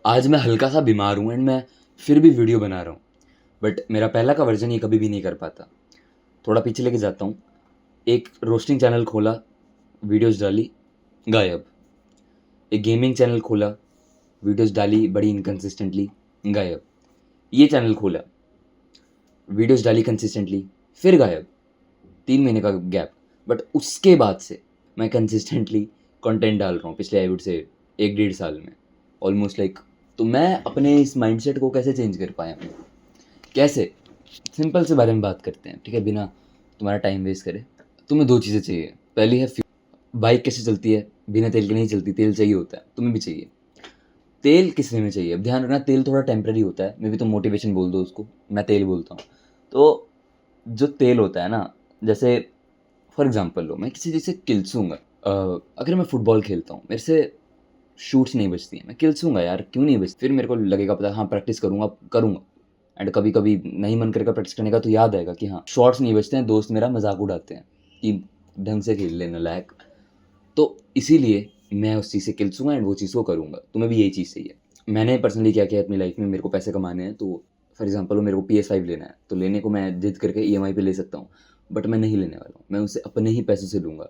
आज मैं हल्का सा बीमार हूँ एंड मैं फिर भी वीडियो बना रहा हूँ, बट मेरा पहला का वर्जन ये कभी भी नहीं कर पाता। थोड़ा पीछे लेके जाता हूँ। एक रोस्टिंग चैनल खोला, वीडियोस डाली, गायब। एक गेमिंग चैनल खोला, वीडियोस डाली बड़ी इनकन्सिस्टेंटली, गायब। ये चैनल खोला, वीडियोस डाली कंसिस्टेंटली, फिर गायब। 3 महीने का गैप। बट उसके बाद से मैं कंसिस्टेंटली कंटेंट डाल रहा हूँ पिछले आई वुड से 1 डेढ़ साल में, ऑलमोस्ट लाइक। तो मैं अपने इस माइंडसेट को कैसे चेंज कर पाया हूँ? कैसे? सिंपल से बारे में बात करते हैं, ठीक है, बिना तुम्हारा टाइम वेस्ट करे। तुम्हें 2 चीज़ें चाहिए। पहली है फ्यूल। बाइक कैसे चलती है? बिना तेल के नहीं चलती, तेल चाहिए होता है, तुम्हें भी चाहिए। तेल किस वे में चाहिए? अब ध्यान रखना, तेल थोड़ा टेम्पररी होता है, मे भी तुम मोटिवेशन बोल दो उसको, मैं तेल बोलता हूँ। तो जो तेल होता है ना, जैसे फॉर एग्जांपल लो, मैं किसी चीज़ से किल्सूँगा। अगर मैं फुटबॉल खेलता हूँ, मेरे से शूट्स नहीं बजती हैं, मैं किल्सूँगा यार, क्यों नहीं बजती? फिर मेरे को लगेगा पता हाँ प्रैक्टिस करूँगा, करूँगा। एंड कभी-कभी नहीं मन करेगा प्रैक्टिस करने का, तो याद आएगा कि हाँ, शॉट्स नहीं बजते हैं, दोस्त मेरा मज़ाक उड़ाते हैं कि ढंग से खेल ले नालायक। तो इसीलिए मैं उस चीज़ से किल्सूँगा एंड वो चीज़ को करूँगा। तुम्हें भी यही चीज़ चाहिए। मैंने पर्सनली क्या किया अपनी लाइफ में, मेरे को पैसे कमाने हैं, तो फॉर एग्जांपल मेरे को PS5 लेना है, तो लेने को मैं जिद करके EMI पे ले सकता हूँ, बट मैं नहीं लेने वाला हूँ। मैं उसे अपने ही पैसों से लूँगा,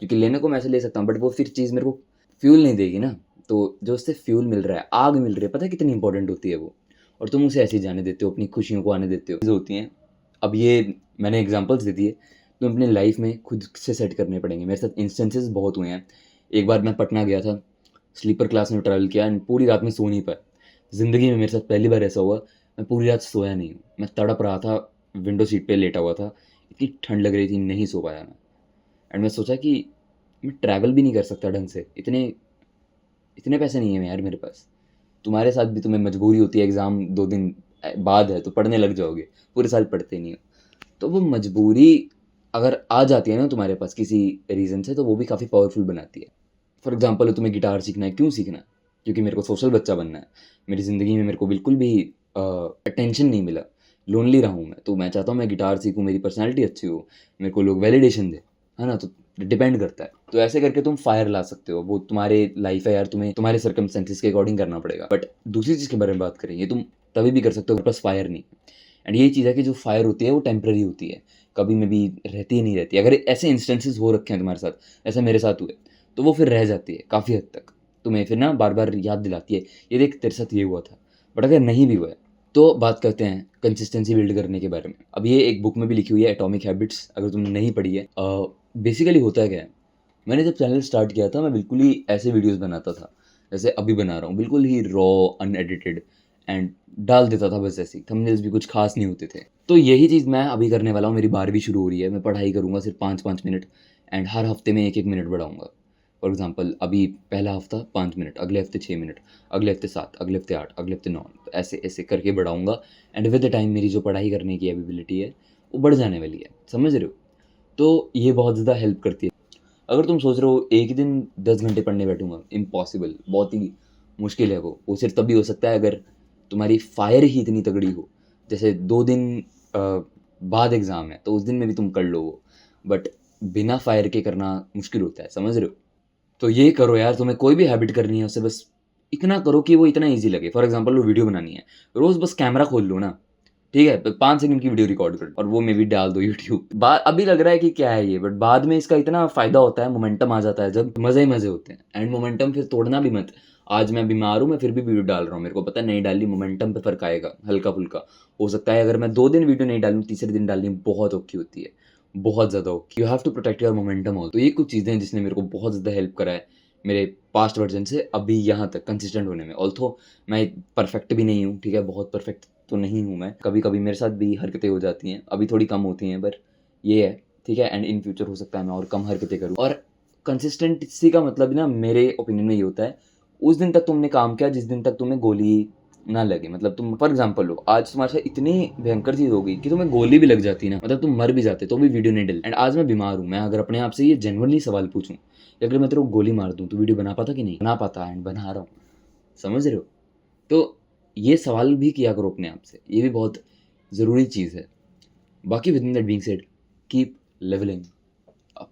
क्योंकि लेने को मैं ऐसे ले सकता हूँ, बट वो फिर चीज़ मेरे को फ्यूल नहीं देगी ना। तो जो उससे फ्यूल मिल रहा है, आग मिल रही है, पता है कितनी इंपॉर्टेंट होती है वो, और तुम उसे ऐसे ही जाने देते हो, अपनी खुशियों को आने देते हो। चीज़ होती हैं। अब ये मैंने एग्जांपल्स दे दिए, तुम अपनी लाइफ में खुद से सेट करने पड़ेंगे। मेरे साथ इंस्टेंसेस बहुत हुए हैं। एक बार मैं पटना गया था, स्लीपर क्लास में ट्रैवल किया एंड पूरी रात में सो नहीं पाया। ज़िंदगी में मेरे साथ पहली बार ऐसा हुआ, मैं पूरी रात सोया नहीं हूँ। मैं तड़प रहा था, विंडो सीट पे लेटा हुआ था, इतनी ठंड लग रही थी, नहीं सो पाया मैं। एंड मैं सोचा कि मैं ट्रैवल भी नहीं कर सकता ढंग से, इतने इतने पैसे नहीं है यार मेरे पास। तुम्हारे साथ भी तुम्हें मजबूरी होती है, एग्ज़ाम 2 दिन बाद है तो पढ़ने लग जाओगे, पूरे साल पढ़ते नहीं हो। तो वो मजबूरी अगर आ जाती है ना तुम्हारे पास किसी रीज़न से, तो वो भी काफ़ी पावरफुल बनाती है। फॉर एग्ज़ाम्पल तुम्हें गिटार सीखना है, क्यों सीखना है? क्योंकि मेरे को सोशल बच्चा बनना है। मेरी ज़िंदगी में मेरे को बिल्कुल भी अटेंशन नहीं मिला, लोनली रहा हूँ मैं, तो मैं चाहता हूँ मैं गिटार सीखूँ, मेरी पर्सनैलिटी अच्छी हो, मेरे को लोग वैलिडेशन दें, है ना? तो डिपेंड करता है। तो ऐसे करके तुम फायर ला सकते हो, वो तुम्हारे लाइफ है यार, तुम्हें तुम्हारे सर्कमस्टेंसेस के अकॉर्डिंग करना पड़ेगा। बट दूसरी चीज़ के बारे में बात करें, ये तुम तभी भी कर सकते हो, बस फायर नहीं। एंड यही चीज़ है कि जो फायर होती है वो टेम्पररी होती है, कभी में भी रहती ही नहीं रहती। अगर ऐसे इंस्टेंसेस हो रखे हैं तुम्हारे साथ, ऐसा मेरे साथ हुए, तो वो फिर रह जाती है काफ़ी हद तक। तुम्हें फिर ना बार-बार याद दिलाती है, ये देख तेरे साथ ये हुआ था। बट अगर नहीं भी हुआ है, तो बात करते हैं कंसिस्टेंसी बिल्ड करने के बारे में। अब ये एक बुक में भी लिखी हुई है, एटॉमिक हैबिट्स, अगर तुमने नहीं पढ़ी है। बेसिकली होता क्या है, मैंने जब चैनल स्टार्ट किया था, मैं बिल्कुल ही ऐसे वीडियोज़ बनाता था, जैसे अभी बना रहा हूँ, बिल्कुल ही रॉ, अनएडिटेड एंड डाल देता था बस ऐसे ही, थंबनेल्स भी कुछ खास नहीं होते थे। तो यही चीज़ मैं अभी करने वाला हूँ, मेरी 12वीं शुरू हो रही है, मैं पढ़ाई करूँगा सिर्फ 5-5 मिनट एंड हर हफ्ते में 1-1 मिनट बढ़ाऊँगा। फॉर एग्ज़ाम्पल अभी पहला हफ्ता 5 मिनट, अगले हफ्ते 6 मिनट, अगले हफ्ते 7, अगले हफ्ते 8, अगले हफ्ते 9, तो ऐसे-ऐसे करके बढ़ाऊँगा एंड विद द टाइम मेरी जो पढ़ाई करने की एबिलिटी है, वो बढ़ जाने वाली है, समझ रहे हो? तो ये बहुत ज़्यादा हेल्प करती है। अगर तुम सोच रहे हो एक ही दिन 10 घंटे पढ़ने बैठूँगा, इम्पॉसिबल, बहुत ही मुश्किल है वो। वो सिर्फ तभी हो सकता है अगर तुम्हारी फायर ही इतनी तगड़ी हो। जैसे 2 दिन बाद एग्ज़ाम है, तो उस दिन में भी तुम कर लो वो। बट बिना फायर के करना मुश्किल होता है, समझ रहे हो? तो ये करो यार, तुम्हें कोई भी हैबिट करनी है, उसे बस इतना करो कि वो इतना ईज़ी लगे। फॉर एग्ज़ाम्पल वो वीडियो बनानी है, रोज़ बस कैमरा खोल लो ना, ठीक है? 5 सेकंड की वीडियो रिकॉर्ड कर लो और वो मेबी डाल दो यूट्यूब। बा अभी लग रहा है कि क्या है ये, बट बाद में इसका इतना फ़ायदा होता है, मोमेंटम आ जाता है जब, मज़े ही मज़े होते हैं। एंड मोमेंटम फिर तोड़ना भी मत। आज मैं बीमार हूँ, मैं फिर भी वीडियो डाल रहा हूँ, मेरे को पता है नहीं डाली, मोमेंटम पे फ़र्क आएगा, हल्का-फुल्का। हो सकता है अगर मैं 2 दिन वीडियो नहीं डालूँ, तीसरे दिन डालनी बहुत औखी होती है, बहुत ज़्यादा औखी। You have to protect your momentum also. तो ये कुछ चीज़ें हैं जिसने मेरे को बहुत ज़्यादा हेल्प करा है, मेरे पास्ट वर्ज़न से अभी यहाँ तक कंसिस्टेंट होने में। ऑल्थो मैं परफेक्ट भी नहीं हूँ, ठीक है? बहुत परफेक्ट तो नहीं हूँ मैं। कभी-कभी मेरे साथ भी हरकतें हो जाती हैं, अभी थोड़ी कम होती हैं, पर ये है, ठीक है? एंड इन फ्यूचर हो सकता है मैं और कम हरकतें करूँ। और कंसिस्टेंसी का मतलब ना मेरे ओपिनियन में ये होता है, उस दिन तक तुमने काम किया जिस दिन तक तुम्हें गोली ना लगे। मतलब तुम फॉर एग्ज़ाम्पल लो, आज तुम्हारे साथ इतनी भयंकर चीज़ हो गई कि तुम्हें गोली भी लग जाती ना, मतलब तुम मर भी जाते, तो भी वीडियो नहीं डली। एंड आज मैं बीमार हूँ, मैं अगर अपने आप से ये जेन्युइनली सवाल पूछूँ कि अगर मैं तेरे को गोली मार दूँ, तो वीडियो बना पाता कि नहीं? बना पाता एंड बना रहा हूँ, समझ रहे हो? तो ये सवाल भी किया करो अपने आप से, ये भी बहुत ज़रूरी चीज़ है। बाकी with in that being said, keep levelling up.